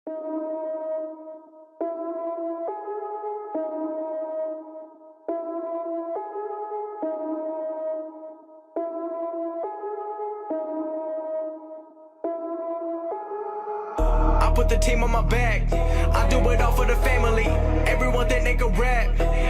I put the team on my back. I do it all for the family. Everyone think they can rap.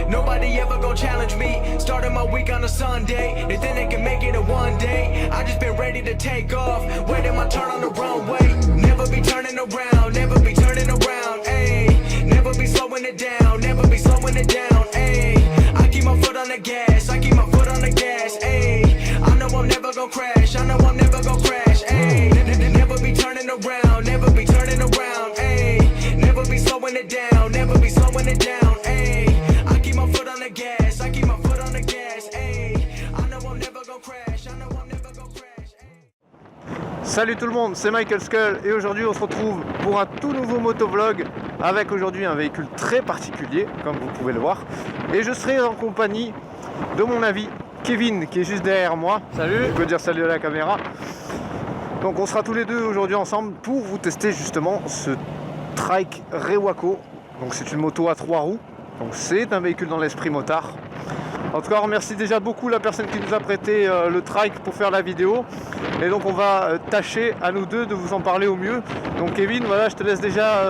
Nobody ever gon' challenge me. Starting my week on a Sunday. They think they can make it in one day. I just been ready to take off. Waiting my turn on the runway. Never be turning around. Never be turning around. Ayy. Never be slowing it down. Never be slowing it down. Ayy. I keep my foot on the gas. I keep my foot on the gas. Ayy. I know I'm never gon' crash. I know I'm never gon' crash. Ayy. Never be turning around. Never be turning around. Ayy. Never be slowing it down. Never be slowing it down. Ayy. I keep my foot on the gas. I keep my foot on the gas. Ayy. I know I'm never gon' crash. I know I'm never gon' crash. Salut tout le monde, c'est Michael Skull et aujourd'hui on se retrouve pour un tout nouveau motovlog avec aujourd'hui un véhicule très particulier comme vous pouvez le voir et je serai en compagnie de mon ami Kevin qui est juste derrière moi. Salut. Je peux dire salut à la caméra. Donc on sera tous les deux aujourd'hui ensemble pour vous tester justement ce Trike Rewako. Donc c'est une moto à 3 roues, donc c'est un véhicule dans l'esprit motard. En tout cas, on remercie déjà beaucoup la personne qui nous a prêté le trike pour faire la vidéo. Et donc on va tâcher à nous deux de vous en parler au mieux. Donc Kevin, voilà, je te laisse déjà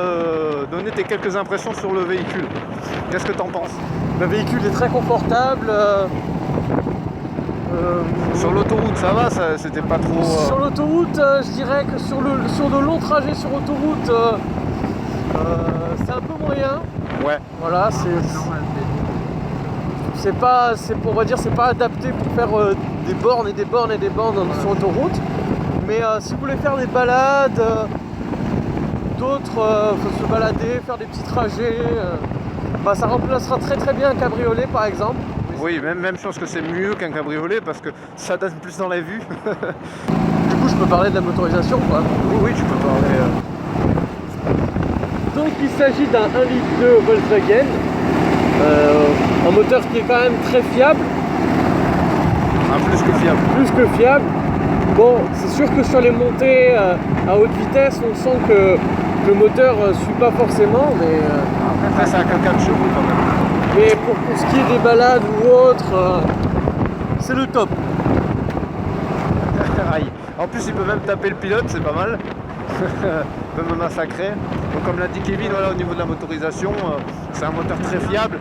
donner tes quelques impressions sur le véhicule. Qu'est-ce que tu en penses? Le véhicule est très confortable. Sur l'autoroute, ça va, c'était pas trop... Sur l'autoroute, je dirais que sur de longs trajets sur autoroute, c'est un peu moyen. Ouais. Voilà, on va dire, c'est pas adapté pour faire des bornes et des bornes et des bornes sur autoroute. Mais si vous voulez faire des balades, faut se balader, faire des petits trajets, ça remplacera très très bien un cabriolet par exemple. Oui, même chose que c'est mieux qu'un cabriolet parce que ça donne plus dans la vue. Du coup, je peux parler de la motorisation, quoi. Oui, tu peux parler. Donc, il s'agit d'un 1,2 litre Volkswagen, un moteur qui est quand même très fiable. Plus que fiable. Plus que fiable. Bon, c'est sûr que sur les montées à haute vitesse, on sent que le moteur ne suit pas forcément, mais... Après, c'est à 4 chevaux quand même. Mais pour ce qui est des balades ou autres, c'est le top. Aïe. En plus, il peut même taper le pilote, c'est pas mal. Il peut me massacrer. Donc, comme l'a dit Kevin, voilà, au niveau de la motorisation, c'est un moteur très fiable.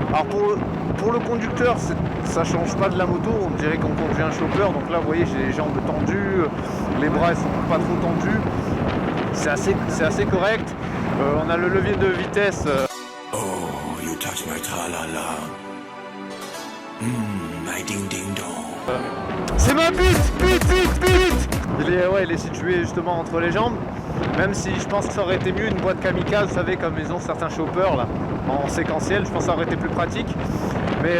Alors pour le conducteur, ça change pas de la moto. On dirait qu'on conduit un chopper. Donc là, vous voyez, j'ai les jambes tendues, les bras ils sont pas trop tendus. C'est assez correct. On a le levier de vitesse. Touch my tra-la-la. My ding-ding-dong. C'est ma bite. Il est situé justement entre les jambes. Même si je pense que ça aurait été mieux une boîte kamikaze, vous savez, comme ils ont certains choppers là, en séquentiel, je pense que ça aurait été plus pratique. Mais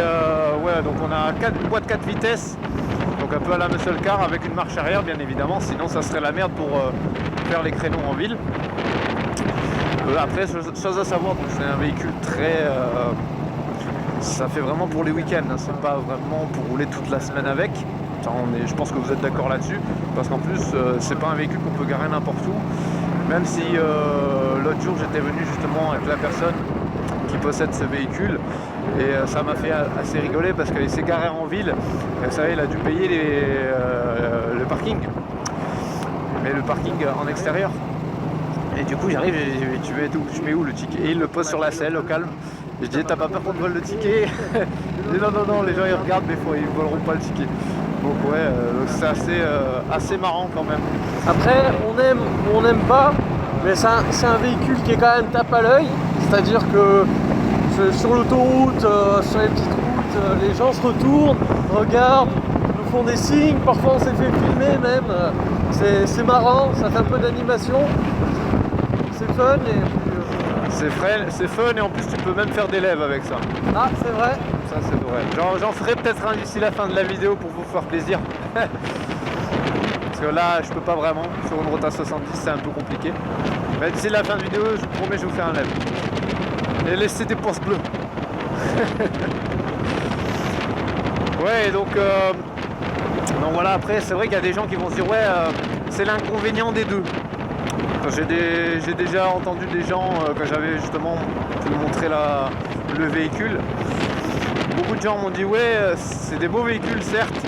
ouais, donc on a une boîte 4 vitesses, donc un peu à la muscle car avec une marche arrière bien évidemment, sinon ça serait la merde pour faire les créneaux en ville. Après, chose à savoir, c'est un véhicule très... ça fait vraiment pour les week-ends, hein, c'est pas vraiment pour rouler toute la semaine avec. Je pense que vous êtes d'accord là-dessus, parce qu'en plus, c'est pas un véhicule qu'on peut garer n'importe où. Même si l'autre jour, j'étais venu justement avec la personne qui possède ce véhicule, et ça m'a fait assez rigoler, parce qu'il s'est garé en ville, et vous savez, il a dû payer le parking. Mais le parking en extérieur. Et du coup j'arrive et je mets où le ticket? Et il le pose sur la selle au calme. Et je dis t'as pas peur qu'on te vole le ticket? Il dit non, les gens ils regardent mais ils voleront pas le ticket. Donc ouais, c'est assez marrant quand même. Après on aime ou on n'aime pas, mais c'est un véhicule qui est quand même tape à l'œil. C'est-à-dire que sur l'autoroute, sur les petites routes, les gens se retournent, regardent, nous font des signes, parfois on s'est fait filmer même. C'est marrant, ça fait un peu d'animation. C'est fun et c'est fun et en plus tu peux même faire des lèvres avec ça. Ah c'est vrai. Ça c'est vrai. J'en ferai peut-être un d'ici la fin de la vidéo pour vous faire plaisir. Parce que là je peux pas vraiment. Sur une route à 70 c'est un peu compliqué. Mais d'ici la fin de vidéo je vous promets je vous fais un lèvre. Et laissez des pouces bleus. Ouais donc voilà, après c'est vrai qu'il y a des gens qui vont se dire ouais c'est l'inconvénient des deux. J'ai déjà entendu des gens, quand j'avais justement pu montrer le véhicule, beaucoup de gens m'ont dit ouais, c'est des beaux véhicules certes,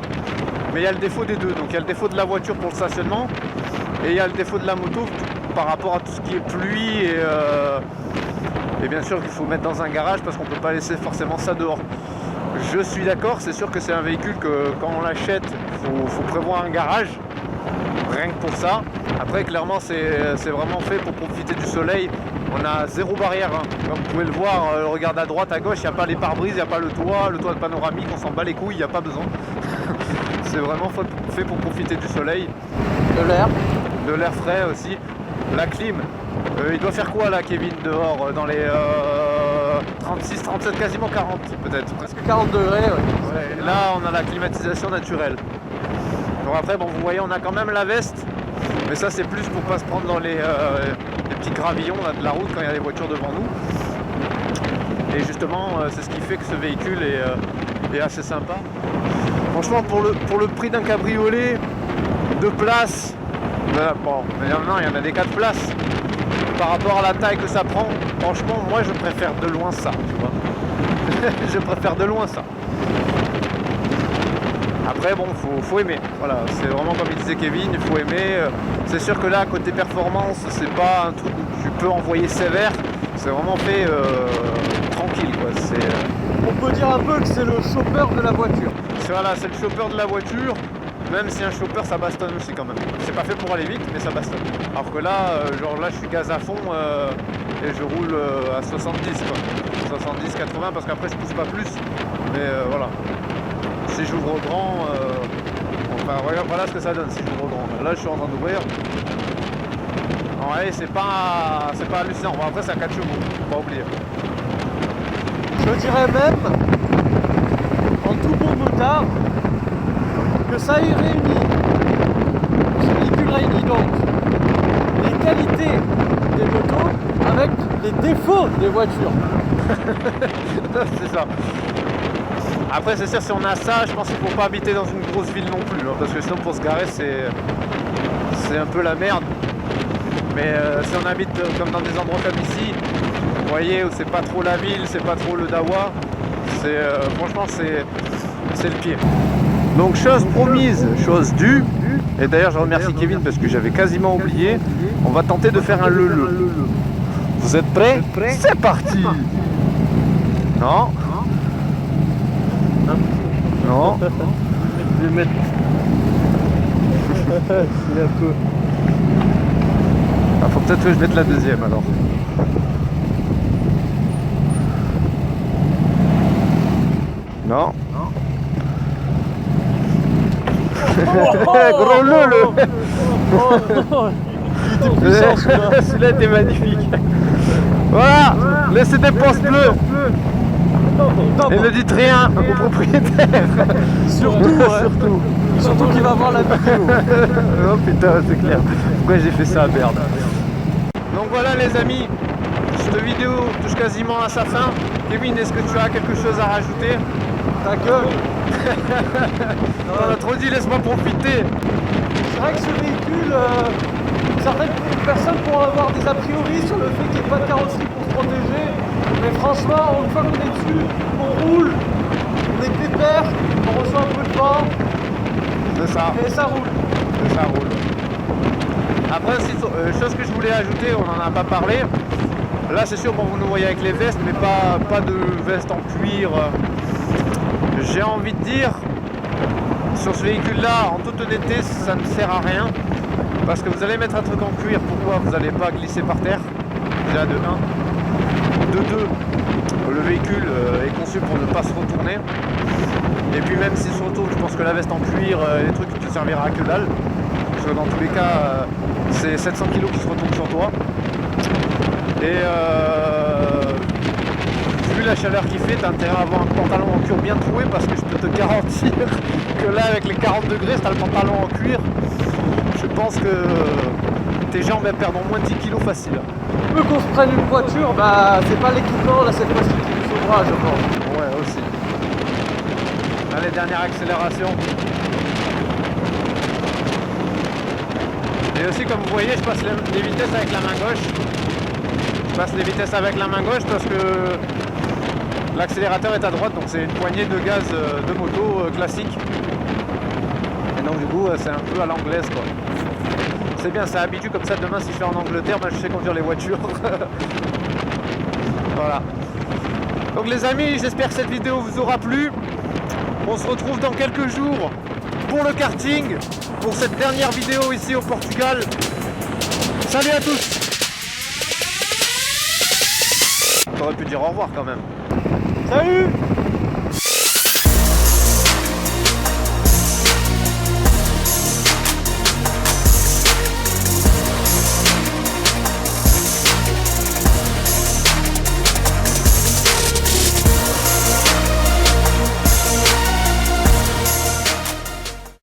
mais il y a le défaut des deux. Donc il y a le défaut de la voiture pour le stationnement et il y a le défaut de la moto par rapport à tout ce qui est pluie et bien sûr qu'il faut mettre dans un garage parce qu'on ne peut pas laisser forcément ça dehors. Je suis d'accord, c'est sûr que c'est un véhicule que quand on l'achète, faut prévoir un garage, rien que pour ça. Après clairement c'est vraiment fait pour profiter du soleil. On a zéro barrière, hein. Comme vous pouvez le voir, regardez à droite, à gauche, il n'y a pas les pare-brises, il n'y a pas le toit de panoramique, on s'en bat les couilles, il n'y a pas besoin. C'est vraiment fait pour profiter du soleil. De l'air frais aussi. La clim, il doit faire quoi là Kevin dehors dans les 36, 37, quasiment 40 peut-être. Presque 40 degrés, ouais. Ouais, là on a la climatisation naturelle. Donc après bon vous voyez on a quand même la veste, mais ça c'est plus pour pas se prendre dans les petits gravillons là, de la route quand il y a des voitures devant nous. Et justement c'est ce qui fait que ce véhicule est assez sympa. Franchement pour le prix d'un cabriolet, 2 places, bon maintenant il y en a des 4 places. Par rapport à la taille que ça prend, franchement moi je préfère de loin ça, tu vois. Je préfère de loin ça. Après bon faut aimer, voilà, c'est vraiment comme il disait Kevin, il faut aimer. C'est sûr que là côté performance c'est pas un truc où tu peux envoyer sévère, c'est vraiment fait tranquille quoi. On peut dire un peu que c'est le chopper de la voiture. Voilà, c'est le chopper de la voiture, même si un chopper ça bastonne aussi quand même. C'est pas fait pour aller vite mais ça bastonne. Alors que là, genre là je suis gaz à fond et je roule à 70 quoi. 70, 80 parce qu'après je pousse pas plus. Mais voilà. Si j'ouvre grand, enfin voilà ce que ça donne si j'ouvre grand. Là je suis en train d'ouvrir. Ouais, c'est pas hallucinant. Bon, après c'est à 4 chevaux, faut pas oublier. Je dirais même, en tout bon motard, que ça y réunit. Ce véhicule réunit donc les qualités des motos avec les défauts des voitures. C'est ça. Après c'est sûr si on a ça, je pense qu'il faut pas habiter dans une grosse ville non plus, hein, parce que sinon pour se garer c'est un peu la merde. Mais si on habite comme dans des endroits comme ici, vous voyez, où c'est pas trop la ville, c'est pas trop le dawa, franchement c'est le pied. Donc chose promise, chose due. Et d'ailleurs je remercie Kevin parce que j'avais quasiment oublié. On va tenter de faire un le. Vous êtes prêts? C'est parti. Non. Non. Je vais mettre. Il est un peu. Ah, faut peut-être que je mette la deuxième alors. Non. Gros le. Il était puissant celui-là. Celui-là était magnifique. Voilà. Laissez des pouces bleus. Et ne dites rien au propriétaire. Surtout qu'il va voir la vidéo. Oh putain, c'est clair. Pourquoi j'ai fait ça, merde. Donc voilà les amis, cette vidéo touche quasiment à sa fin. Kevin, est-ce que tu as quelque chose à rajouter? Ta gueule. On a trop dit, laisse-moi profiter. C'est vrai que ce véhicule, certaines personnes pourront avoir des a priori sur le fait qu'il n'y ait pas de carrosserie pour se protéger. Mais franchement, une fois qu'on est dessus, on roule, on est pépère, on reçoit un peu de vent. C'est ça. Et ça roule. Et ça roule. Après, chose que je voulais ajouter, on n'en a pas parlé. Là, c'est sûr, bon, vous nous voyez avec les vestes, mais pas de veste en cuir. J'ai envie de dire, sur ce véhicule-là, en toute honnêteté, ça ne sert à rien. Parce que vous allez mettre un truc en cuir, pourquoi vous n'allez pas glisser par terre? Déjà de 1. De 2, le véhicule est conçu pour ne pas se retourner. Et puis même s'il se retourne, je pense que la veste en cuir, les trucs ne te servira à que dalle. Parce que dans tous les cas, c'est 700 kg qui se retournent sur toi. Et vu la chaleur qu'il fait, t'as intérêt à avoir un pantalon en cuir bien troué parce que je peux te garantir que là avec les 40 degrés, si t'as le pantalon en cuir, je pense que tes jambes elles perdront moins de 10 kg facile. Peu qu'on se prenne une voiture, bah c'est pas l'équipement là cette fois-ci qui nous sauvera je pense. Ouais aussi. Allez, dernière accélération. Et aussi, comme vous voyez, je passe les vitesses avec la main gauche. Je passe les vitesses avec la main gauche parce que l'accélérateur est à droite, donc c'est une poignée de gaz de moto classique. Et donc du coup, c'est un peu à l'anglaise, quoi. C'est bien, ça habitue comme ça. Demain, si je vais en Angleterre, je sais conduire les voitures. Voilà. Donc les amis, j'espère que cette vidéo vous aura plu. On se retrouve dans quelques jours pour le karting, pour cette dernière vidéo ici au Portugal. Salut à tous. T'aurais pu dire au revoir quand même. Salut!